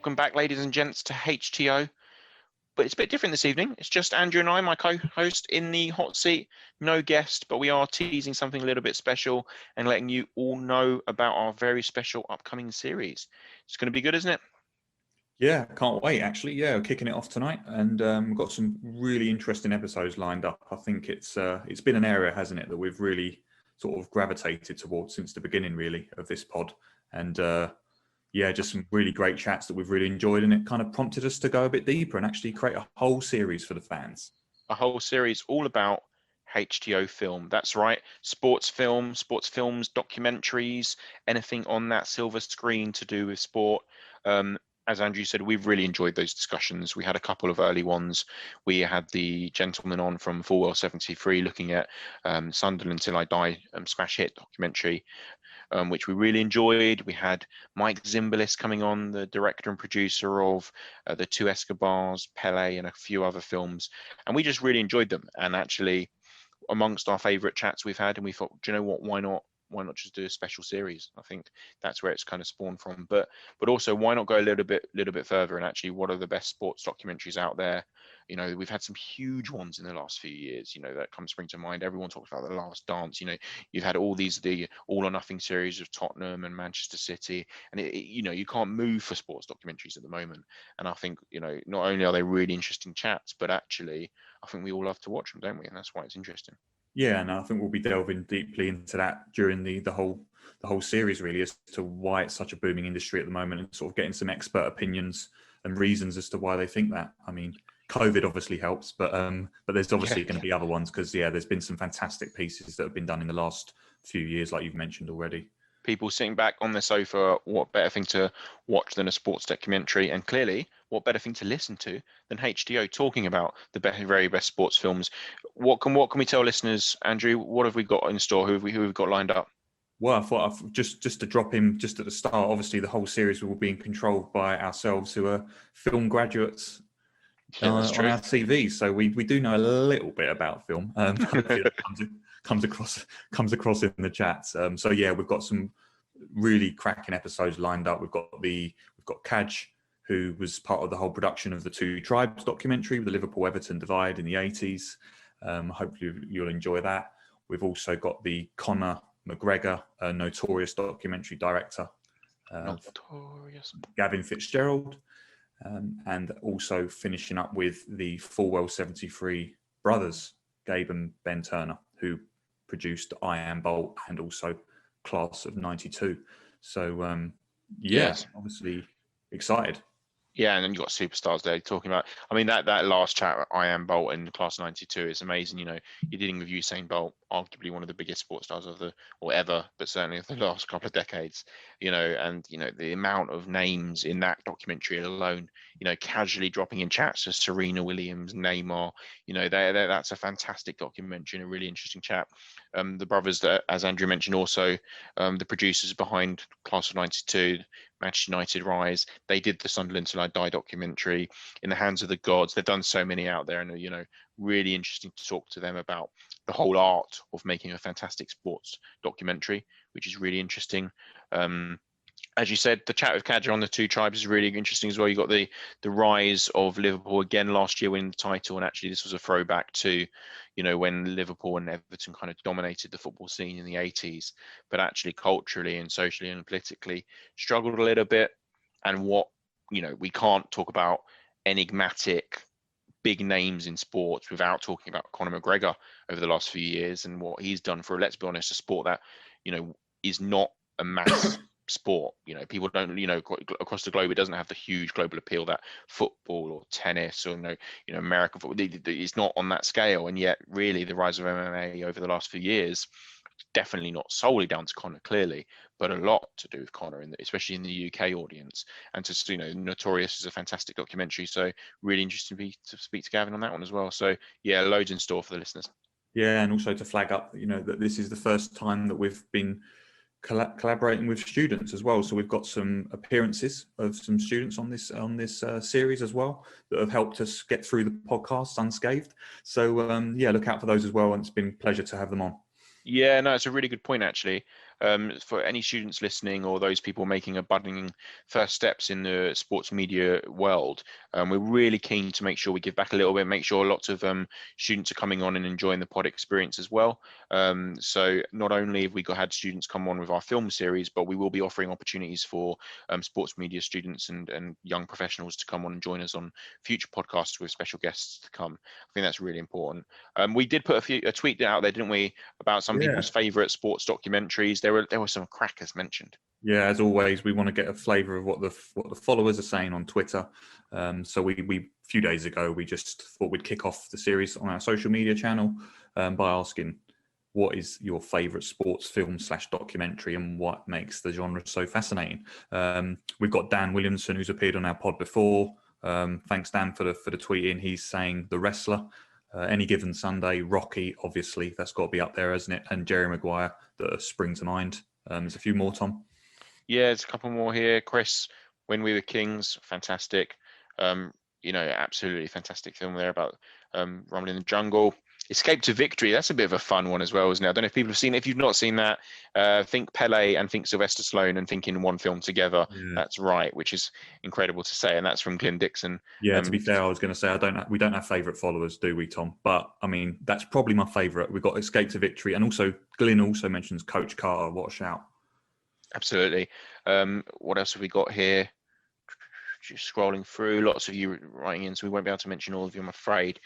Welcome back, ladies and gents, to HTO. But it's a bit different this evening. It's just Andrew and I, my co-host, in the hot seat. No guest, but we are teasing something a little bit special and letting you all know about our very special upcoming series. It's going to be good, isn't it? Yeah, can't wait, actually. Yeah, we're kicking it off tonight, and we've got some really interesting episodes lined up. I think it's been an area, hasn't it, that we've really sort of gravitated towards since the beginning, really, of this pod. And yeah, just some really great chats that we've really enjoyed, and it kind of prompted us to go a bit deeper and actually create a whole series for the fans. A whole series all about HTO film. That's right. Sports films, documentaries, anything on that silver screen to do with sport. As Andrew said, we've really enjoyed those discussions. We had a couple of early ones. We had the gentleman on from Full Well 73 looking at Sunderland Till I Die smash hit documentary, which we really enjoyed. We had Mike Zimbalist coming on, the director and producer of The Two Escobars, Pele, and a few other films. And we just really enjoyed them. And actually, amongst our favourite chats we've had, and we thought, do you know what, why not just do a special series? I think that's where it's kind of spawned from. But also, why not go a little bit further and actually, what are the best sports documentaries out there? You know, we've had some huge ones in the last few years, you know, that spring to mind. Everyone talks about The Last Dance. You know, you've had all the All or Nothing series of Tottenham and Manchester City. And, you know, you can't move for sports documentaries at the moment. And I think, you know, not only are they really interesting chats, but actually, I think we all love to watch them, don't we? And that's why it's interesting. Yeah, and I think we'll be delving deeply into that during the whole series, really, as to why it's such a booming industry at the moment, and sort of getting some expert opinions and reasons as to why they think that. I mean, COVID obviously helps, but there's obviously going to be other ones, because there's been some fantastic pieces that have been done in the last few years, like you've mentioned already. People sitting back on their sofa, what better thing to watch than a sports documentary? And clearly, what better thing to listen to than HTO talking about the very best sports films? What can we tell listeners, Andrew? What have we got in store? Who have we got lined up? Well, I thought just to drop in just at the start. Obviously, the whole series will be controlled by ourselves, who are film graduates. Yeah, on our CVs, so we do know a little bit about film. Hopefully that comes across in the chats. So yeah, we've got some really cracking episodes lined up. We've got Caj, who was part of the whole production of the Two Tribes documentary, the Liverpool-Everton divide in the 80s. Hopefully you'll enjoy that. We've also got the Conor McGregor, Notorious documentary director, Notorious. Gavin Fitzgerald. And also finishing up with the Full Well 73 brothers, Gabe and Ben Turner, who produced Usain Bolt and also Class of 92. So, Yes. Obviously excited. Yeah, and then you've got superstars there talking about. I mean, that last chat, Usain Bolt in Class 92 is amazing. You know, you're dealing with Usain Bolt, arguably one of the biggest sports stars ever, but certainly of the last couple of decades. You know, and you know the amount of names in that documentary alone. You know, casually dropping in chats as Serena Williams, Neymar. You know, that's a fantastic documentary and a really interesting chat. The brothers that, as Andrew mentioned, also the producers behind Class of 92. Manchester United rise. They did the Sunderland Till I Die documentary, In the Hands of the Gods. They've done so many out there, and you know, really interesting to talk to them about the whole art of making a fantastic sports documentary, which is really interesting. As you said, the chat with Caj on the Two Tribes is really interesting as well. You got the rise of Liverpool again last year winning the title, and actually this was a throwback to, you know, when Liverpool and Everton kind of dominated the football scene in the 80s, but actually culturally and socially and politically struggled a little bit. And what, you know, we can't talk about enigmatic big names in sports without talking about Conor McGregor over the last few years and what he's done for, let's be honest, a sport that, you know, is not a mass sport. You know, people don't, you know, across the globe, it doesn't have the huge global appeal that football or tennis or, you know, American football, it's not on that scale. And yet really the rise of MMA over the last few years, definitely not solely down to Conor, clearly, but a lot to do with Conor, especially in the UK audience. And to, you know, Notorious is a fantastic documentary. So really interesting to speak to Gavin on that one as well. So yeah, loads in store for the listeners. Yeah, and also to flag up, you know, that this is the first time that we've been collaborating with students as well. So we've got some appearances of some students on this series as well that have helped us get through the podcast unscathed. So yeah, look out for those as well. And it's been a pleasure to have them on. Yeah, no, it's a really good point, actually. for any students listening or those people making a budding first steps in the sports media world, we're really keen to make sure we give back a little bit, make sure lots of students are coming on and enjoying the pod experience as well. So not only have we had students come on with our film series, but we will be offering opportunities for sports media students and young professionals to come on and join us on future podcasts with special guests to come. I think that's really important. We did put a tweet out there, didn't we, about some people's favourite sports documentaries. There were some crackers mentioned. Yeah, as always, we want to get a flavour of what the followers are saying on Twitter. So we a few days ago, we just thought we'd kick off the series on our social media channel by asking, what is your favourite sports film / documentary, and what makes the genre so fascinating? We've got Dan Williamson, who's appeared on our pod before. Thanks, Dan, for the tweet in. He's saying The Wrestler, Any Given Sunday, Rocky, obviously that's got to be up there, hasn't it? And Jerry Maguire that spring to mind. There's a few more, Tom. Yeah, there's a couple more here. Chris, When We Were Kings, fantastic. Absolutely fantastic film there about rumbling in the jungle. Escape to Victory, that's a bit of a fun one as well, isn't it? I don't know if people have seen it. If you've not seen that, think Pele and think Sylvester Stallone and think in one film together. Yeah. That's right, which is incredible to say, and that's from Glyn Dixon. Yeah, to be fair, I was going to say we don't have favourite followers, do we, Tom? But I mean, that's probably my favourite. We've got Escape to Victory, and also Glyn also mentions Coach Carter. What a shout! Absolutely. What else have we got here? Just scrolling through, lots of you writing in, so we won't be able to mention all of you, I'm afraid.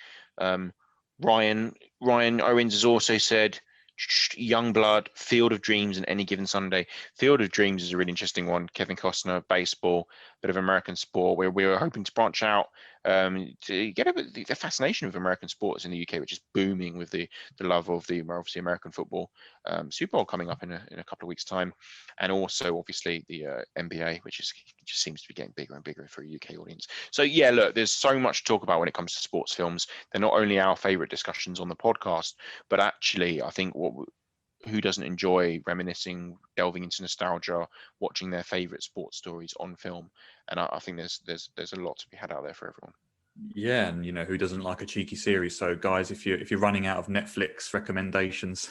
Ryan Owens has also said Youngblood, Field of Dreams, and Any Given Sunday. Field of Dreams is a really interesting one. Kevin Costner, baseball, bit of American sport, where we were hoping to branch out to get a bit the fascination of American sports in the UK, which is booming with the love of the obviously American football. Super Bowl coming up in a couple of weeks' time, and also obviously the NBA, which just seems to be getting bigger and bigger for a UK audience. So yeah, look, there's so much to talk about when it comes to sports films. They're not only our favourite discussions on the podcast, but actually I think who doesn't enjoy reminiscing, delving into nostalgia, watching their favourite sports stories on film? And I think there's a lot to be had out there for everyone. Yeah, and who doesn't like a cheeky series? So guys, if you're running out of Netflix recommendations,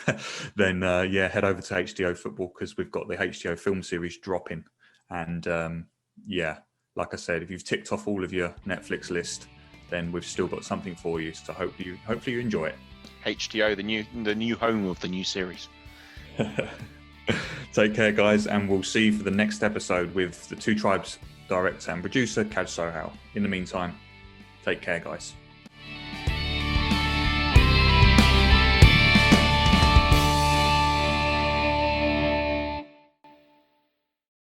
then head over to HTO Football, because we've got the HTO Film Series dropping. And like I said, if you've ticked off all of your Netflix list, then we've still got something for you. So hopefully you enjoy it. HTO, the new home of the new series. Take care, guys, and we'll see you for the next episode with the Two Tribes director and producer, Caj Sohal. In the meantime, take care, guys.